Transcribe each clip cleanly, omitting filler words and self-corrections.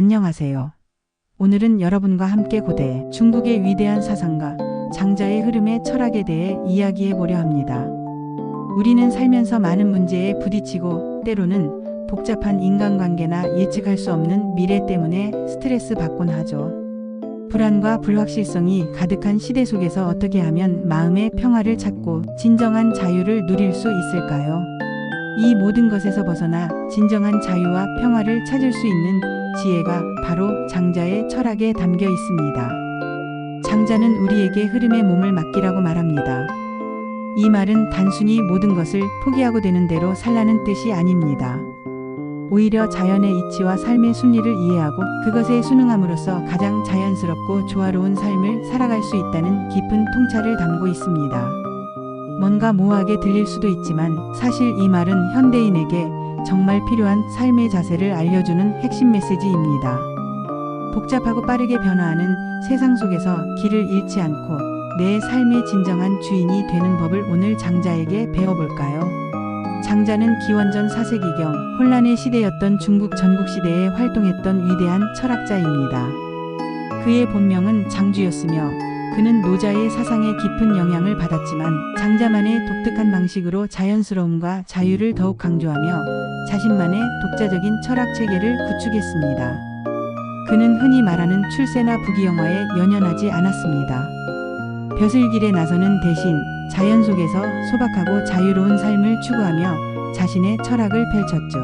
안녕하세요. 오늘은 여러분과 함께 고대 중국의 위대한 사상가 장자의 흐름의 철학에 대해 이야기해 보려 합니다. 우리는 살면서 많은 문제에 부딪히고 때로는 복잡한 인간관계나 예측할 수 없는 미래 때문에 스트레스 받곤 하죠. 불안과 불확실성이 가득한 시대 속에서 어떻게 하면 마음의 평화를 찾고 진정한 자유를 누릴 수 있을까요? 이 모든 것에서 벗어나 진정한 자유와 평화를 찾을 수 있는 지혜가 바로 장자의 철학에 담겨 있습니다. 장자는 우리에게 흐름의 몸을 맡기라고 말합니다. 이 말은 단순히 모든 것을 포기하고 되는 대로 살라는 뜻이 아닙니다. 오히려 자연의 이치와 삶의 순리를 이해하고 그것에 순응함으로써 가장 자연스럽고 조화로운 삶을 살아갈 수 있다는 깊은 통찰을 담고 있습니다. 뭔가 모호하게 들릴 수도 있지만 사실 이 말은 현대인에게 정말 필요한 삶의 자세를 알려주는 핵심 메시지입니다. 복잡하고 빠르게 변화하는 세상 속에서 길을 잃지 않고 내 삶의 진정한 주인이 되는 법을 오늘 장자에게 배워볼까요? 장자는 기원전 4세기경 혼란의 시대였던 중국 전국시대에 활동했던 위대한 철학자입니다. 그의 본명은 장주였으며 그는 노자의 사상에 깊은 영향을 받았지만 장자만의 독특한 방식으로 자연스러움과 자유를 더욱 강조하며 자신만의 독자적인 철학 체계를 구축했습니다. 그는 흔히 말하는 출세나 부귀영화에 연연하지 않았습니다. 벼슬길에 나서는 대신 자연 속에서 소박하고 자유로운 삶을 추구하며 자신의 철학을 펼쳤죠.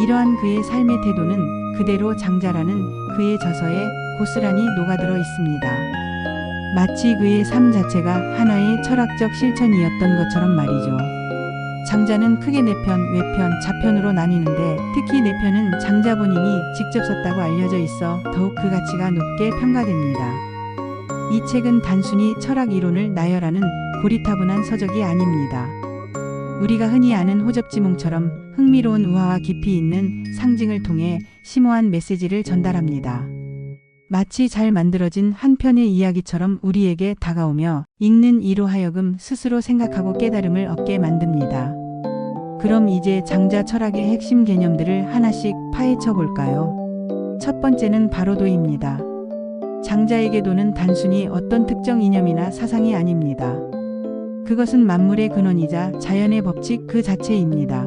이러한 그의 삶의 태도는 그대로 장자라는 그의 저서에 고스란히 녹아들어 있습니다. 마치 그의 삶 자체가 하나의 철학적 실천이었던 것처럼 말이죠. 장자는 크게 내편, 외편, 자편으로 나뉘는데 특히 내편은 장자 본인이 직접 썼다고 알려져 있어 더욱 그 가치가 높게 평가됩니다. 이 책은 단순히 철학 이론을 나열하는 고리타분한 서적이 아닙니다. 우리가 흔히 아는 호접지몽처럼 흥미로운 우화와 깊이 있는 상징을 통해 심오한 메시지를 전달합니다. 마치 잘 만들어진 한 편의 이야기처럼 우리에게 다가오며 읽는 이로 하여금 스스로 생각하고 깨달음을 얻게 만듭니다. 그럼 이제 장자 철학의 핵심 개념들을 하나씩 파헤쳐 볼까요? 첫 번째는 바로 도입니다. 장자에게 도는 단순히 어떤 특정 이념이나 사상이 아닙니다. 그것은 만물의 근원이자 자연의 법칙 그 자체입니다.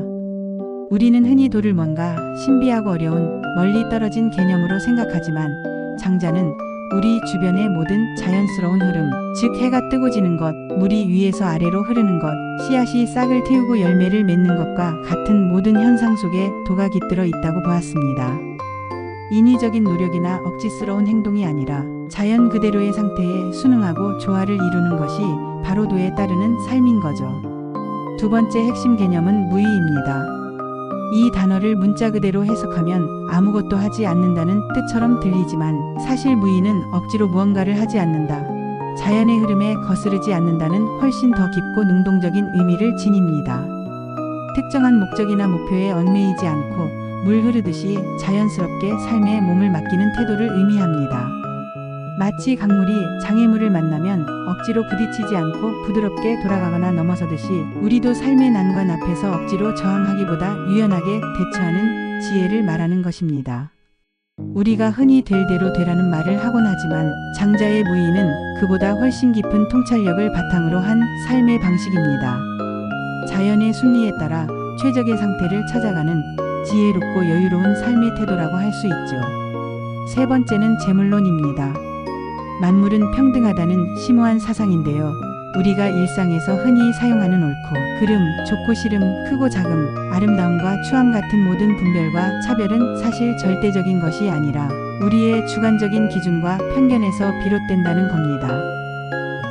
우리는 흔히 도를 뭔가 신비하고 어려운 멀리 떨어진 개념으로 생각하지만 장자는 우리 주변의 모든 자연스러운 흐름, 즉 해가 뜨고 지는 것, 물이 위에서 아래로 흐르는 것, 씨앗이 싹을 틔우고 열매를 맺는 것과 같은 모든 현상 속에 도가 깃들어 있다고 보았습니다. 인위적인 노력이나 억지스러운 행동이 아니라 자연 그대로의 상태에 순응하고 조화를 이루는 것이 바로 도에 따르는 삶인 거죠. 두 번째 핵심 개념은 무의입니다. 이 단어를 문자 그대로 해석하면 아무것도 하지 않는다는 뜻처럼 들리지만 사실 무의는 억지로 무언가를 하지 않는다. 자연의 흐름에 거스르지 않는다는 훨씬 더 깊고 능동적인 의미를 지닙니다. 특정한 목적이나 목표에 얽매이지 않고 물 흐르듯이 자연스럽게 삶에 몸을 맡기는 태도를 의미합니다. 마치 강물이 장애물을 만나면 억지로 부딪히지 않고 부드럽게 돌아가거나 넘어서듯이 우리도 삶의 난관 앞에서 억지로 저항하기보다 유연하게 대처하는 지혜를 말하는 것입니다. 우리가 흔히 될 대로 되라는 말을 하곤 하지만 장자의 무의는 그보다 훨씬 깊은 통찰력을 바탕으로 한 삶의 방식입니다. 자연의 순리에 따라 최적의 상태를 찾아가는 지혜롭고 여유로운 삶의 태도라고 할 수 있죠. 세 번째는 재물론입니다. 만물은 평등하다는 심오한 사상인데요. 우리가 일상에서 흔히 사용하는 옳고 그름, 좋고 싫음, 크고 작음, 아름다움과 추함 같은 모든 분별과 차별은 사실 절대적인 것이 아니라 우리의 주관적인 기준과 편견에서 비롯된다는 겁니다.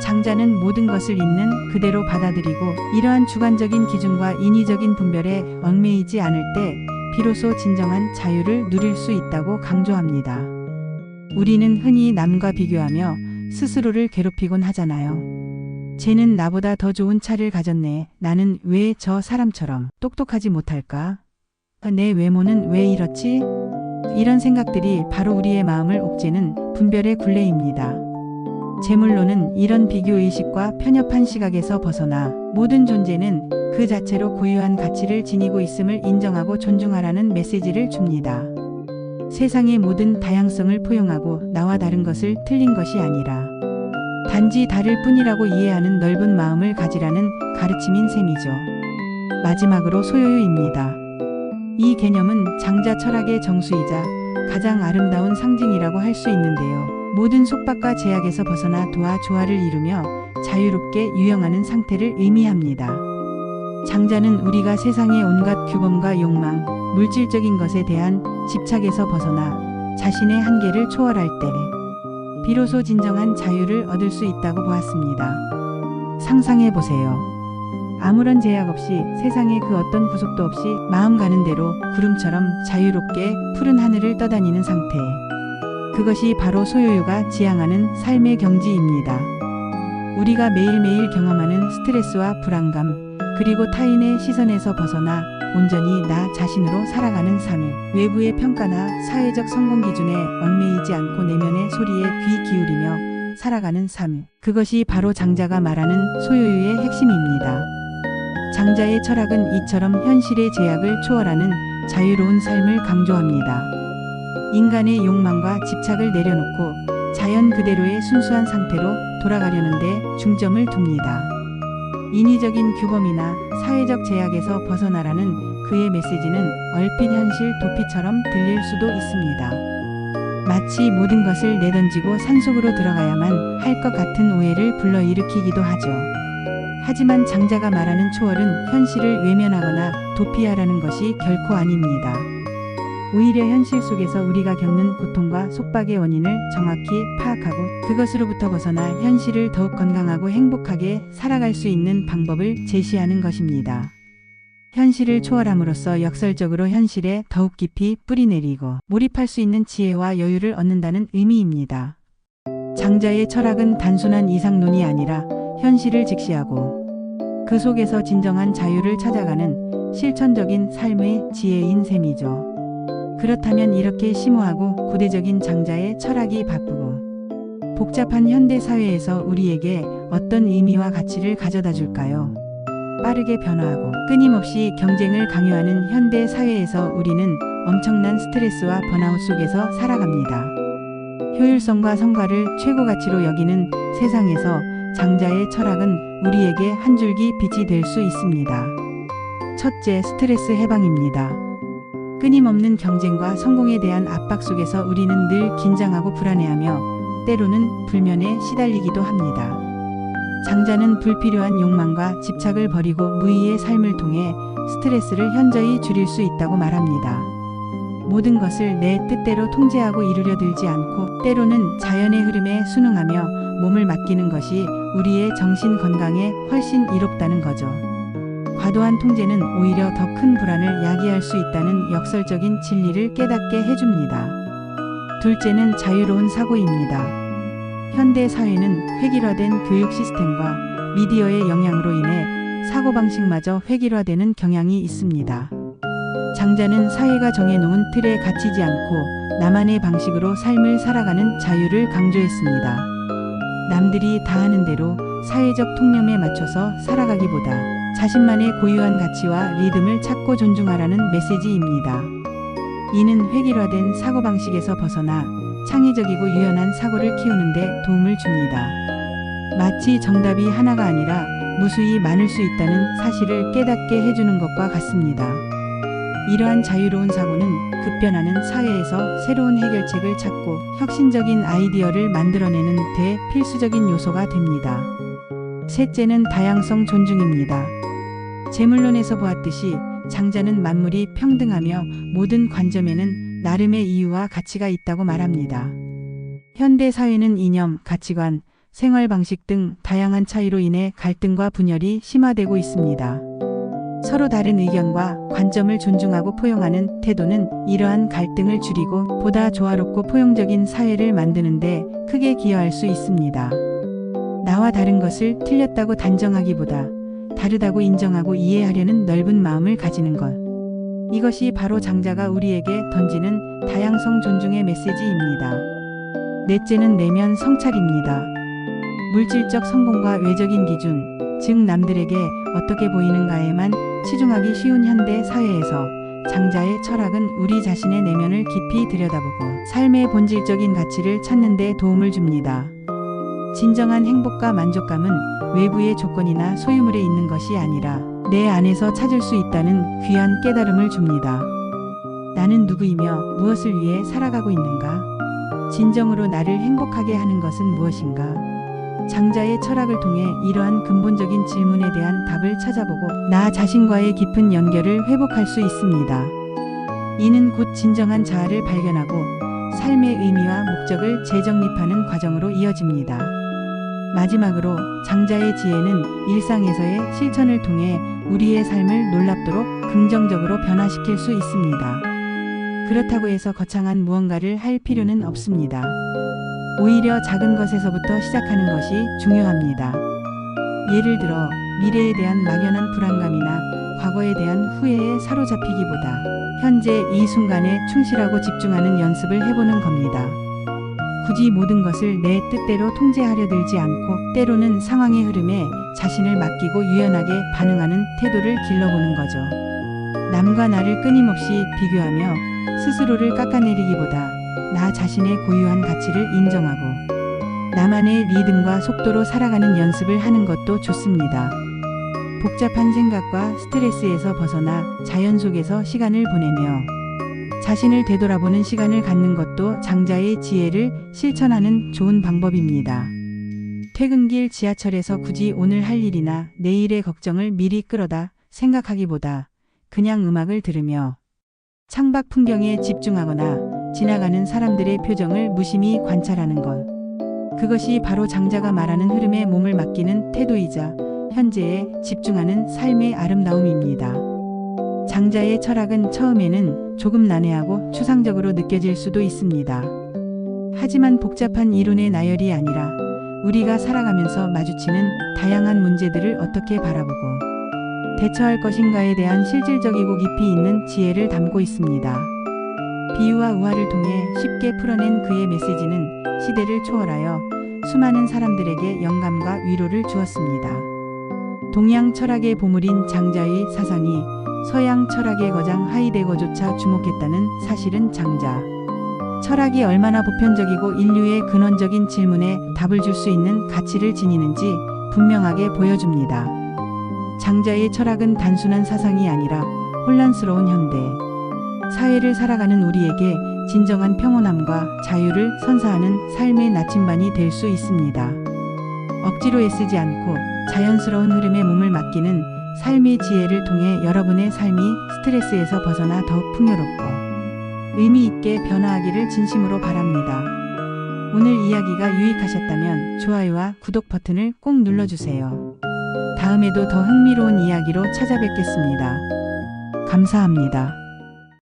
장자는 모든 것을 있는 그대로 받아들이고 이러한 주관적인 기준과 인위적인 분별에 얽매이지 않을 때 비로소 진정한 자유를 누릴 수 있다고 강조합니다. 우리는 흔히 남과 비교하며 스스로를 괴롭히곤 하잖아요. 쟤는 나보다 더 좋은 차를 가졌네. 나는 왜 저 사람처럼 똑똑하지 못할까? 내 외모는 왜 이렇지? 이런 생각들이 바로 우리의 마음을 옥죄는 분별의 굴레입니다. 재물론은 이런 비교의식과 편협한 시각에서 벗어나 모든 존재는 그 자체로 고유한 가치를 지니고 있음을 인정하고 존중하라는 메시지를 줍니다. 세상의 모든 다양성을 포용하고 나와 다른 것을 틀린 것이 아니라 단지 다를 뿐이라고 이해하는 넓은 마음을 가지라는 가르침인 셈이죠. 마지막으로 소요유입니다. 이 개념은 장자 철학의 정수이자 가장 아름다운 상징이라고 할 수 있는데요. 모든 속박과 제약에서 벗어나 도와 조화를 이루며 자유롭게 유영하는 상태를 의미합니다. 장자는 우리가 세상의 온갖 규범과 욕망, 물질적인 것에 대한 집착에서 벗어나 자신의 한계를 초월할 때 비로소 진정한 자유를 얻을 수 있다고 보았습니다. 상상해 보세요. 아무런 제약 없이 세상의 그 어떤 구속도 없이 마음 가는 대로 구름처럼 자유롭게 푸른 하늘을 떠다니는 상태. 그것이 바로 소요유가 지향하는 삶의 경지입니다. 우리가 매일매일 경험하는 스트레스와 불안감, 그리고 타인의 시선에서 벗어나 온전히 나 자신으로 살아가는 삶을 외부의 평가나 사회적 성공 기준에 얽매이지 않고 내면의 소리에 귀 기울이며 살아가는 삶. 그것이 바로 장자가 말하는 소요유의 핵심입니다. 장자의 철학은 이처럼 현실의 제약을 초월하는 자유로운 삶을 강조합니다. 인간의 욕망과 집착을 내려놓고 자연 그대로의 순수한 상태로 돌아가려는데 중점을 둡니다. 인위적인 규범이나 사회적 제약에서 벗어나라는 그의 메시지는 얼핏 현실 도피처럼 들릴 수도 있습니다. 마치 모든 것을 내던지고 산속으로 들어가야만 할 것 같은 오해를 불러일으키기도 하죠. 하지만 장자가 말하는 초월은 현실을 외면하거나 도피하라는 것이 결코 아닙니다. 오히려 현실 속에서 우리가 겪는 고통과 속박의 원인을 정확히 파악하고 그것으로부터 벗어나 현실을 더욱 건강하고 행복하게 살아갈 수 있는 방법을 제시하는 것입니다. 현실을 초월함으로써 역설적으로 현실에 더욱 깊이 뿌리내리고 몰입할 수 있는 지혜와 여유를 얻는다는 의미입니다. 장자의 철학은 단순한 이상론이 아니라 현실을 직시하고 그 속에서 진정한 자유를 찾아가는 실천적인 삶의 지혜인 셈이죠. 그렇다면 이렇게 심오하고 구대적인 장자의 철학이 바쁘고 복잡한 현대 사회에서 우리에게 어떤 의미와 가치를 가져다 줄까요? 빠르게 변화하고 끊임없이 경쟁을 강요하는 현대 사회에서 우리는 엄청난 스트레스와 번아웃 속에서 살아갑니다. 효율성과 성과를 최고 가치로 여기는 세상에서 장자의 철학은 우리에게 한 줄기 빛이 될 수 있습니다. 첫째, 스트레스 해방입니다. 끊임없는 경쟁과 성공에 대한 압박 속에서 우리는 늘 긴장하고 불안해하며 때로는 불면에 시달리기도 합니다. 장자는 불필요한 욕망과 집착을 버리고 무의의 삶을 통해 스트레스를 현저히 줄일 수 있다고 말합니다. 모든 것을 내 뜻대로 통제하고 이루려 들지 않고 때로는 자연의 흐름에 순응하며 몸을 맡기는 것이 우리의 정신 건강에 훨씬 이롭다는 거죠. 과도한 통제는 오히려 더 큰 불안을 야기할 수 있다는 역설적인 진리를 깨닫게 해줍니다. 둘째는 자유로운 사고입니다. 현대 사회는 획일화된 교육 시스템과 미디어의 영향으로 인해 사고방식마저 획일화되는 경향이 있습니다. 장자는 사회가 정해놓은 틀에 갇히지 않고 나만의 방식으로 삶을 살아가는 자유를 강조했습니다. 남들이 다 하는 대로 사회적 통념에 맞춰서 살아가기보다 자신만의 고유한 가치와 리듬을 찾고 존중하라는 메시지입니다. 이는 획일화된 사고방식에서 벗어나 창의적이고 유연한 사고를 키우는 데 도움을 줍니다. 마치 정답이 하나가 아니라 무수히 많을 수 있다는 사실을 깨닫게 해주는 것과 같습니다. 이러한 자유로운 사고는 급변하는 사회에서 새로운 해결책을 찾고 혁신적인 아이디어를 만들어내는 데 필수적인 요소가 됩니다. 셋째는 다양성 존중입니다. 재물론에서 보았듯이 장자는 만물이 평등하며 모든 관점에는 나름의 이유와 가치가 있다고 말합니다. 현대 사회는 이념, 가치관, 생활 방식 등 다양한 차이로 인해 갈등과 분열이 심화되고 있습니다. 서로 다른 의견과 관점을 존중하고 포용하는 태도는 이러한 갈등을 줄이고 보다 조화롭고 포용적인 사회를 만드는 데 크게 기여할 수 있습니다. 나와 다른 것을 틀렸다고 단정하기보다 다르다고 인정하고 이해하려는 넓은 마음을 가지는 것. 이것이 바로 장자가 우리에게 던지는 다양성 존중의 메시지입니다. 넷째는 내면 성찰입니다. 물질적 성공과 외적인 기준, 즉 남들에게 어떻게 보이는가에만 치중하기 쉬운 현대 사회에서 장자의 철학은 우리 자신의 내면을 깊이 들여다보고 삶의 본질적인 가치를 찾는 데 도움을 줍니다. 진정한 행복과 만족감은 외부의 조건이나 소유물에 있는 것이 아니라 내 안에서 찾을 수 있다는 귀한 깨달음을 줍니다. 나는 누구이며 무엇을 위해 살아가고 있는가? 진정으로 나를 행복하게 하는 것은 무엇인가? 장자의 철학을 통해 이러한 근본적인 질문에 대한 답을 찾아보고 나 자신과의 깊은 연결을 회복할 수 있습니다. 이는 곧 진정한 자아를 발견하고 삶의 의미와 목적을 재정립하는 과정으로 이어집니다. 마지막으로 장자의 지혜는 일상에서의 실천을 통해 우리의 삶을 놀랍도록 긍정적으로 변화시킬 수 있습니다. 그렇다고 해서 거창한 무언가를 할 필요는 없습니다. 오히려 작은 것에서부터 시작하는 것이 중요합니다. 예를 들어 미래에 대한 막연한 불안감이나 과거에 대한 후회에 사로잡히기보다 현재 이 순간에 충실하고 집중하는 연습을 해보는 겁니다. 굳이 모든 것을 내 뜻대로 통제하려 들지 않고 때로는 상황의 흐름에 자신을 맡기고 유연하게 반응하는 태도를 길러보는 거죠. 남과 나를 끊임없이 비교하며 스스로를 깎아내리기보다 나 자신의 고유한 가치를 인정하고 나만의 리듬과 속도로 살아가는 연습을 하는 것도 좋습니다. 복잡한 생각과 스트레스에서 벗어나 자연 속에서 시간을 보내며 자신을 되돌아보는 시간을 갖는 것도 장자의 지혜를 실천하는 좋은 방법입니다. 퇴근길 지하철에서 굳이 오늘 할 일이나 내일의 걱정을 미리 끌어다 생각하기보다 그냥 음악을 들으며 창밖 풍경에 집중하거나 지나가는 사람들의 표정을 무심히 관찰하는 것. 그것이 바로 장자가 말하는 흐름에 몸을 맡기는 태도이자 현재에 집중하는 삶의 아름다움입니다. 장자의 철학은 처음에는 조금 난해하고 추상적으로 느껴질 수도 있습니다. 하지만 복잡한 이론의 나열이 아니라 우리가 살아가면서 마주치는 다양한 문제들을 어떻게 바라보고 대처할 것인가에 대한 실질적이고 깊이 있는 지혜를 담고 있습니다. 비유와 우화를 통해 쉽게 풀어낸 그의 메시지는 시대를 초월하여 수많은 사람들에게 영감과 위로를 주었습니다. 동양 철학의 보물인 장자의 사상이 서양 철학의 거장 하이데거조차 주목했다는 사실은 장자 철학이 얼마나 보편적이고 인류의 근원적인 질문에 답을 줄 수 있는 가치를 지니는지 분명하게 보여줍니다. 장자의 철학은 단순한 사상이 아니라 혼란스러운 현대 사회를 살아가는 우리에게 진정한 평온함과 자유를 선사하는 삶의 나침반이 될 수 있습니다. 억지로 애쓰지 않고 자연스러운 흐름에 몸을 맡기는 삶의 지혜를 통해 여러분의 삶이 스트레스에서 벗어나 더욱 풍요롭고 의미 있게 변화하기를 진심으로 바랍니다. 오늘 이야기가 유익하셨다면 좋아요와 구독 버튼을 꼭 눌러주세요. 다음에도 더 흥미로운 이야기로 찾아뵙겠습니다. 감사합니다.